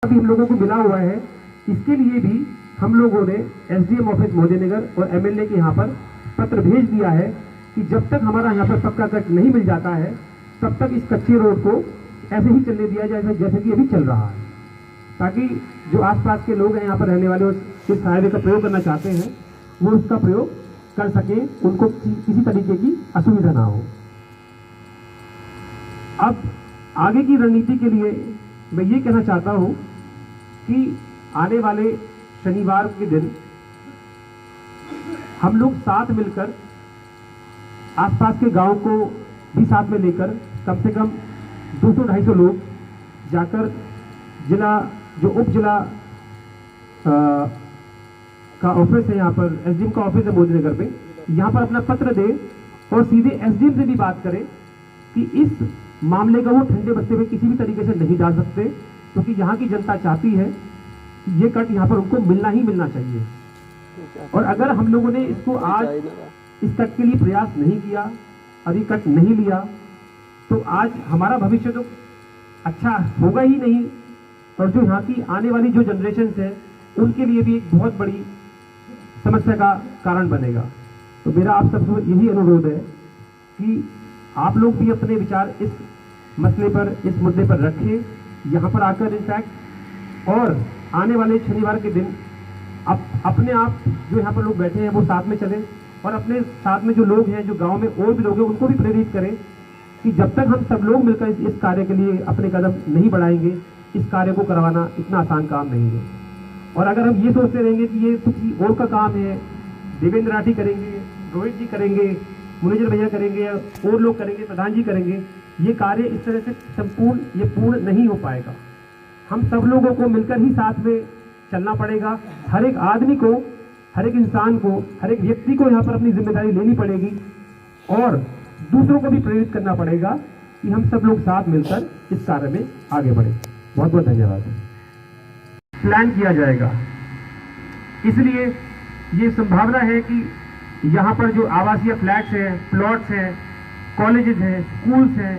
अभी हम लोगों को मिला हुआ है, इसके लिए भी हम लोगों ने एसडीएम ऑफिस मोदीनगर और एमएलए के यहाँ पर पत्र भेज दिया है कि जब तक हमारा यहाँ पर पक्का कट नहीं मिल जाता है तब तक इस कच्चे रोड को ऐसे ही चलने दिया जाए जैसे कि अभी चल रहा है, ताकि जो आसपास के लोग हैं यहाँ पर रहने वाले इस हाईवे का प्रयोग करना चाहते हैं वो उसका प्रयोग कर सकें, उनको किसी तरीके की असुविधा ना हो। अब आगे की रणनीति के लिए मैं ये कहना चाहता हूँ कि आने वाले शनिवार के दिन हम लोग साथ मिलकर आसपास के गांव को भी साथ में लेकर कम से कम 200-250 लोग जाकर जिला जो उप जिला का ऑफिस है, यहाँ पर एसडीएम का ऑफिस है मोदीनगर पे, यहाँ पर अपना पत्र दे और सीधे एसडीएम से भी बात करें कि इस मामले का वो ठंडे बस्ते में किसी भी तरीके से नहीं डाल सकते, क्योंकि यहाँ की जनता चाहती है कि ये कट यहाँ पर उनको मिलना ही मिलना चाहिए। और अगर हम लोगों ने इसको आज इस कट के लिए प्रयास नहीं किया और ये कट नहीं लिया तो आज हमारा भविष्य तो अच्छा होगा ही नहीं, और जो यहाँ की आने वाली जो जनरेशन है उनके लिए भी एक बहुत बड़ी समस्या का कारण बनेगा। तो मेरा आप सबसे यही अनुरोध है कि आप लोग भी अपने विचार इस मसले पर, इस मुद्दे पर रखें यहाँ पर आकर इनफैक्ट, और आने वाले शनिवार के दिन अपने आप जो यहाँ पर लोग बैठे हैं वो साथ में चलें और अपने साथ में जो लोग हैं, जो गांव में और भी लोग हैं, उनको भी प्रेरित करें कि जब तक हम सब लोग मिलकर इस कार्य के लिए अपने कदम नहीं बढ़ाएंगे, इस कार्य को करवाना इतना आसान काम नहीं है। और अगर हम ये सोचते रहेंगे कि ये तो किसी और का काम है, देवेंद्र राठी करेंगे, रोहित जी करेंगे, मुनीजर भैया करेंगे, और लोग करेंगे, प्रधान जी करेंगे, ये कार्य इस तरह से संपूर्ण ये पूर्ण नहीं हो पाएगा। हम सब लोगों को मिलकर ही साथ में चलना पड़ेगा। हर एक आदमी को, हर एक इंसान को, हर एक व्यक्ति को यहाँ पर अपनी जिम्मेदारी लेनी पड़ेगी और दूसरों को भी प्रेरित करना पड़ेगा कि हम सब लोग साथ मिलकर इस कार्य में आगे बढ़े। बहुत बहुत धन्यवाद। प्लान किया जाएगा, इसलिए ये संभावना है कि यहाँ पर जो आवासीय फ्लैट्स हैं, प्लॉट्स हैं, कॉलेजेस हैं, स्कूल्स हैं,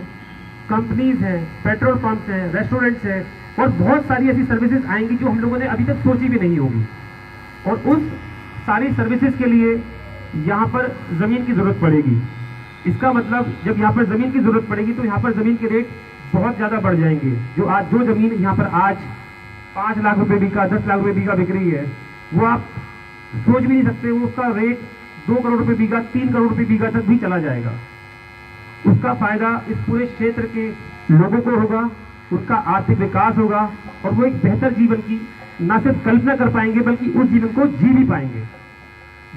कंपनीज हैं, पेट्रोल पंप्स हैं, रेस्टोरेंट्स हैं और बहुत सारी ऐसी सर्विसेज आएंगी जो हम लोगों ने अभी तक सोची भी नहीं होगी। और उस सारी सर्विसेज के लिए यहाँ पर ज़मीन की ज़रूरत पड़ेगी। इसका मतलब जब यहाँ पर ज़मीन की ज़रूरत पड़ेगी तो यहाँ पर ज़मीन के रेट बहुत ज़्यादा बढ़ जाएंगे। जो ज़मीन यहाँ पर आज 5 लाख रुपए बीघा, 10 लाख रुपए बीघा बिक रही है, वो आप सोच भी नहीं सकते। वो उसका रेट 2 करोड़ रुपए बीघा, 3 करोड़ रुपए बीघा तक भी चला जाएगा। उसका फायदा इस पूरे क्षेत्र के लोगों को होगा, उनका आर्थिक विकास होगा और वो एक बेहतर जीवन की न सिर्फ कल्पना कर पाएंगे बल्कि उस जीवन को जी भी पाएंगे।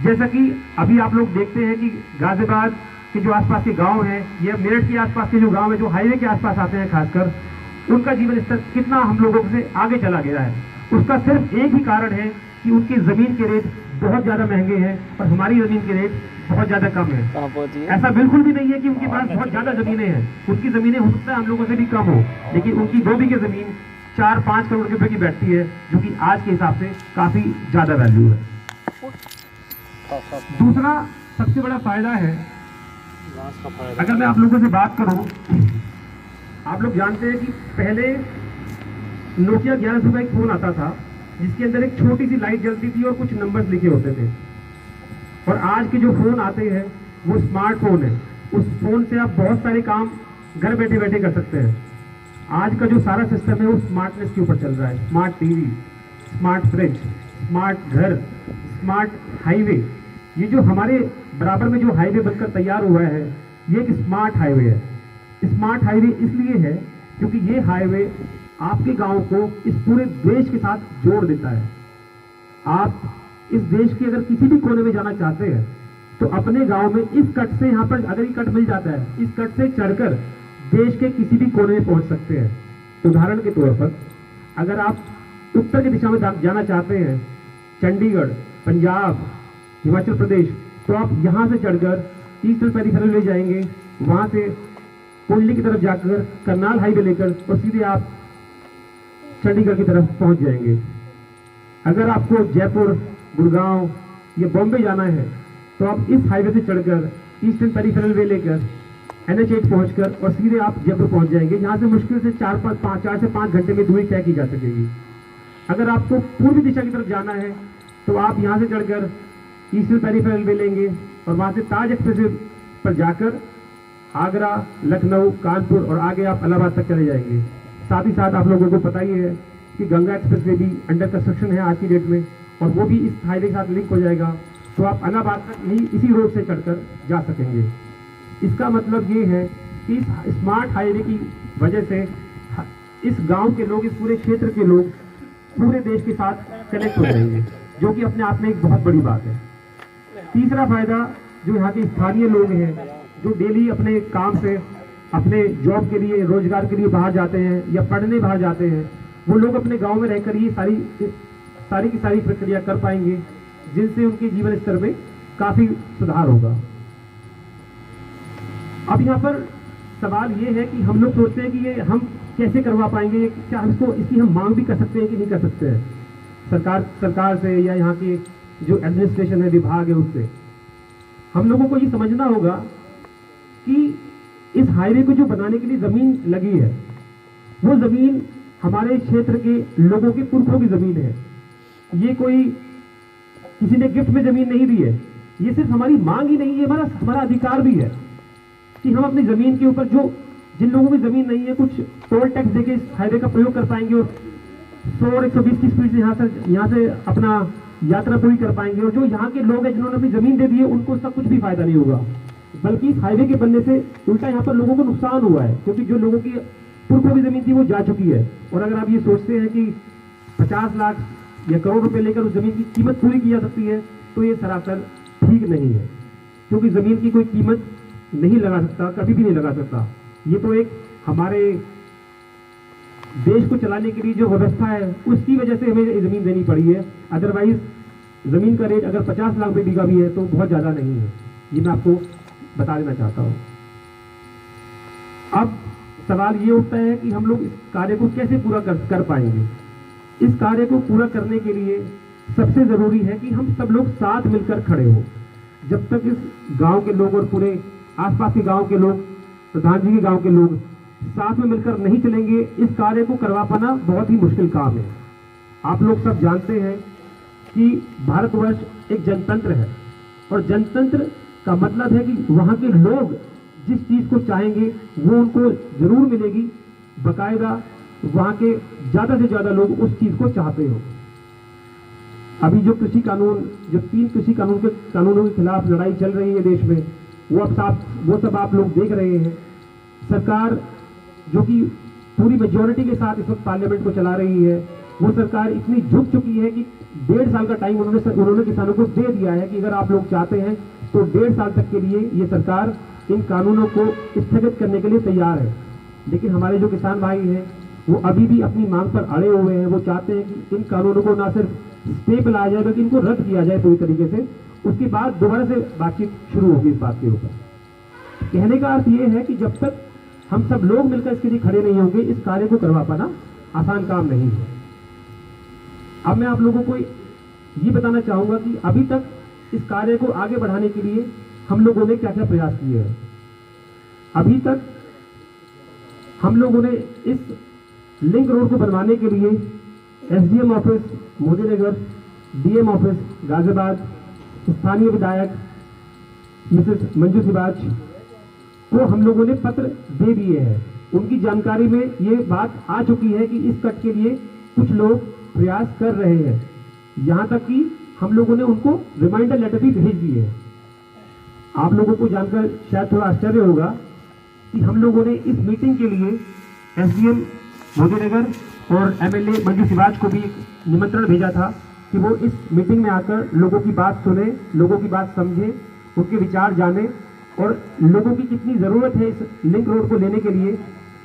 जैसा कि अभी आप लोग देखते हैं कि गाजियाबाद के जो आसपास के गांव हैं या मेरठ के आसपास के जो गांव है, जो हाईवे के आसपास आते हैं खासकर, उनका जीवन स्तर कितना हम लोगों से आगे चला गया है। उसका सिर्फ एक ही कारण है कि उनकी जमीन के रेट बहुत ज्यादा महंगे हैं और हमारी जमीन के रेट बहुत ज्यादा कम है। ऐसा बिल्कुल भी नहीं है कि उनके पास बहुत ज्यादा जमीनें हैं, उनकी जमीनें हो सकता है हम लोगों से भी कम हो, लेकिन उनकी 2 बीघे जमीन 4-5 करोड़ रुपए की बैठती है, जो कि आज के हिसाब से काफी ज्यादा वैल्यू है। दूसरा सबसे बड़ा फायदा है, अगर मैं आप लोगों से बात करूं, आप लोग जानते हैं कि पहले नोकिया 1100 का एक फोन आता था जिसके अंदर एक छोटी सी लाइट जलती थी और कुछ नंबर्स लिखे होते थे। और आज के जो फोन आते हैं वो स्मार्टफोन है। उस फोन से आप बहुत सारे काम घर बैठे बैठे कर सकते हैं। आज का जो सारा सिस्टम है वो स्मार्टनेस के ऊपर चल रहा है। Smart TV, smart fridge, smart घर, स्मार्ट हाईवे, ये जो हमारे बराबर में जो हाईवे बनकर तैयार हुआ है ये एक स्मार्ट हाईवे है। स्मार्ट हाईवे इसलिए है क्योंकि ये हाईवे आपके गांव को इस पूरे देश के साथ जोड़ देता है। आप इस देश के अगर किसी भी कोने में जाना चाहते हैं तो अपने गांव में इस कट से, यहाँ पर अगर ये कट मिल जाता है, इस कट से चढ़कर देश के किसी भी कोने में पहुंच सकते हैं। उदाहरण के तौर पर अगर आप उत्तर की दिशा में जाना चाहते हैं, चंडीगढ़, पंजाब, हिमाचल प्रदेश, तो आप यहाँ से चढ़कर ईस्टर्न पेरिफेरल ले जाएंगे, वहाँ से कुंडली की तरफ जाकर करनाल हाईवे लेकर और सीधे आप चंडीगढ़ की तरफ पहुँच जाएंगे। अगर आपको जयपुर, गुड़गांव या बॉम्बे जाना है तो आप इस हाईवे से चढ़कर ईस्टर्न पेरिफेरल वे लेकर NH8 पहुंचकर और सीधे आप जयपुर पहुंच जाएंगे। यहाँ से मुश्किल से 4 से 5 घंटे में दूरी तय की जा सकेगी। अगर आपको पूर्वी दिशा की तरफ जाना है तो आप यहाँ से चढ़कर ईस्टर्न पेरिफेरल रेलवे लेंगे और वहाँ से ताज एक्सप्रेसवे पर जाकर आगरा, लखनऊ, कानपुर और आगे आप इलाहाबाद तक चले जाएंगे। साथ ही साथ आप लोगों को पता ही है कि गंगा एक्सप्रेसवे भी अंडर कंस्ट्रक्शन है आज की डेट में, और वो भी इस हाईवे के साथ लिंक हो जाएगा, तो आप इलाहाबाद तक यही इसी रोड से चढ़कर जा सकेंगे। इसका मतलब ये है कि इस स्मार्ट हाईवे की वजह से इस गांव के लोग, इस पूरे क्षेत्र के लोग पूरे देश के साथ कनेक्ट हो जाएंगे, जो कि अपने आप में एक बहुत बड़ी बात है। तीसरा फायदा, जो यहाँ के स्थानीय लोग हैं जो डेली अपने काम से, अपने जॉब के लिए, रोजगार के लिए बाहर जाते हैं या पढ़ने बाहर जाते हैं, वो लोग अपने गांव में रहकर ये सारी की सारी प्रक्रिया कर पाएंगे, जिनसे उनके जीवन स्तर में काफी सुधार होगा। अब यहाँ पर सवाल ये है कि हम लोग सोचते हैं कि ये हम कैसे करवा पाएंगे, क्या हम इसकी हम मांग भी कर सकते हैं कि नहीं कर सकते हैं सरकार से या यहाँ के जो एडमिनिस्ट्रेशन है, विभाग है, उससे। हम लोगों को ये समझना होगा कि इस हाईवे को जो बनाने के लिए जमीन लगी है, वो जमीन हमारे क्षेत्र के लोगों के पुरखों की जमीन है। ये कोई किसी ने गिफ्ट में जमीन नहीं दी है, ये सिर्फ हमारी मांग ही नहीं है, हमारा अधिकार भी है कि हम अपनी जमीन के ऊपर, जो जिन लोगों की जमीन नहीं है, कुछ टोल टैक्स देके इस हाईवे का प्रयोग कर पाएंगे और 100 और 120 की स्पीड से यहाँ से अपना यात्रा पूरी कर पाएंगे। और जो यहाँ के लोग हैं जिन्होंने अपनी जमीन दे दी है, उनको उसका कुछ भी फायदा नहीं होगा, बल्कि इस हाईवे के बनने से उल्टा यहाँ पर लोगों को नुकसान हुआ है, क्योंकि जो लोगों की पुरखों की जमीन थी वो जा चुकी है। और अगर आप ये सोचते हैं कि 50 लाख या करोड़ रुपए लेकर उस जमीन की कीमत पूरी की जा सकती है, तो ये सरासर ठीक नहीं है, क्योंकि जमीन की कोई कीमत नहीं लगा सकता, कभी भी नहीं लगा सकता। ये तो एक हमारे देश को चलाने के लिए जो व्यवस्था है, उसकी वजह से हमें ये जमीन देनी पड़ी है। अदरवाइज जमीन का रेट अगर 50 लाख रुपए बीघा भी है तो बहुत ज्यादा नहीं है। ये मैं आपको बता देना चाहता हूं। अब सवाल ये उठता है कि हम लोग इस कार्य को कैसे पूरा कर पाएंगे। इस कार्य को पूरा करने के लिए सबसे जरूरी है कि हम सब लोग साथ मिलकर खड़े हो। जब तक इस गांव के लोग और पूरे आसपास के गांव के लोग, प्रधान जी के गांव के लोग साथ में मिलकर नहीं चलेंगे, इस कार्य को करवा पाना बहुत ही मुश्किल काम है। आप लोग सब जानते हैं कि भारतवर्ष एक जनतंत्र है, और जनतंत्र का मतलब है कि वहां के लोग जिस चीज को चाहेंगे वो उनको जरूर मिलेगी, बकायदा वहां के ज्यादा से ज्यादा लोग उस चीज को चाहते हो। अभी जो कृषि कानून, जो 3 कृषि कानूनों के खिलाफ लड़ाई चल रही है देश में, वो सब आप लोग देख रहे हैं। सरकार जो कि पूरी मेजॉरिटी के साथ इस वक्त पार्लियामेंट को चला रही है, वो सरकार इतनी झुक चुकी है कि 1.5 साल का टाइम उन्होंने किसानों को दे दिया है कि अगर आप लोग चाहते हैं तो 1.5 साल तक के लिए ये सरकार इन कानूनों को स्थगित करने के लिए तैयार है। लेकिन हमारे जो किसान भाई हैं वो अभी भी अपनी मांग पर अड़े हुए हैं। वो चाहते हैं कि इन कानूनों को ना सिर्फ स्टे पे लाया जाए बल्कि इनको रद्द किया जाए पूरी तरीके से। उसके बाद दोबारा से बातचीत शुरू होगी इस बात के ऊपर। कहने का अर्थ ये है कि जब तक हम सब लोग मिलकर इसके लिए खड़े नहीं होंगे, इस कार्य को करवा पाना आसान काम नहीं है। अब मैं आप लोगों को ये बताना चाहूंगा कि अभी तक इस कार्य को आगे बढ़ाने के लिए हम लोगों ने क्या क्या प्रयास किए हैं। अभी तक हम लोगों ने इस लिंक रोड को बनवाने के लिए SDM office Modinagar, DM office Ghaziabad, स्थानीय विधायक मिसेस मंजू सिबाज को हम लोगों ने पत्र दे दिए हैं। उनकी जानकारी में ये बात आ चुकी है कि इस कट के लिए कुछ लोग प्रयास कर रहे हैं। यहां तक कि हम लोगों ने उनको रिमाइंडर लेटर भी भेज दिए हैं। आप लोगों को जानकर शायद थोड़ा आश्चर्य होगा कि हम लोगों ने इस मीटिंग के लिए एसडीएम मोदीनगर और एमएलए मंजू सिबाज को भी एक निमंत्रण भेजा था कि वो इस मीटिंग में आकर लोगों की बात सुने, लोगों की बात समझे, उनके विचार जाने और लोगों की कितनी जरूरत है इस लिंक रोड को लेने के लिए,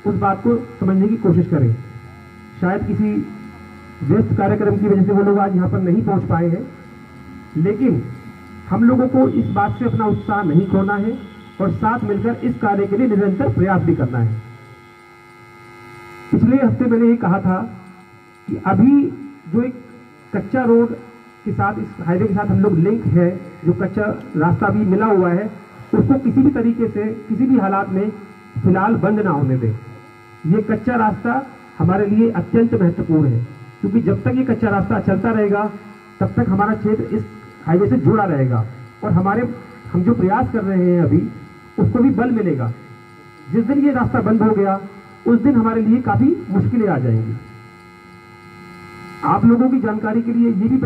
उस बात को समझने की कोशिश करें। शायद किसी व्यस्त कार्यक्रम की वजह से वो लोग आज यहाँ पर नहीं पहुंच पाए हैं, लेकिन हम लोगों को इस बात से अपना उत्साह नहीं खोना है और साथ मिलकर इस कार्य के लिए निरंतर प्रयास भी करना है। पिछले हफ्ते मैंने ये कहा था कि अभी जो एक कच्चा रोड के साथ, इस हाईवे के साथ हम लोग लिंक है, जो कच्चा रास्ता भी मिला हुआ है, उसको किसी भी तरीके से, किसी भी हालात में फिलहाल बंद ना होने दें। ये कच्चा रास्ता हमारे लिए अत्यंत महत्वपूर्ण है। क्योंकि जब तक ये कच्चा रास्ता चलता रहेगा तब तक हमारा क्षेत्र इस हाईवे से जुड़ा रहेगा और हम जो प्रयास कर रहे हैं अभी उसको भी बल मिलेगा। जिस दिन ये रास्ता बंद हो गया उस दिन हमारे लिए काफी मुश्किलें आ जाएंगी। आप लोगों की जानकारी के लिए ये भी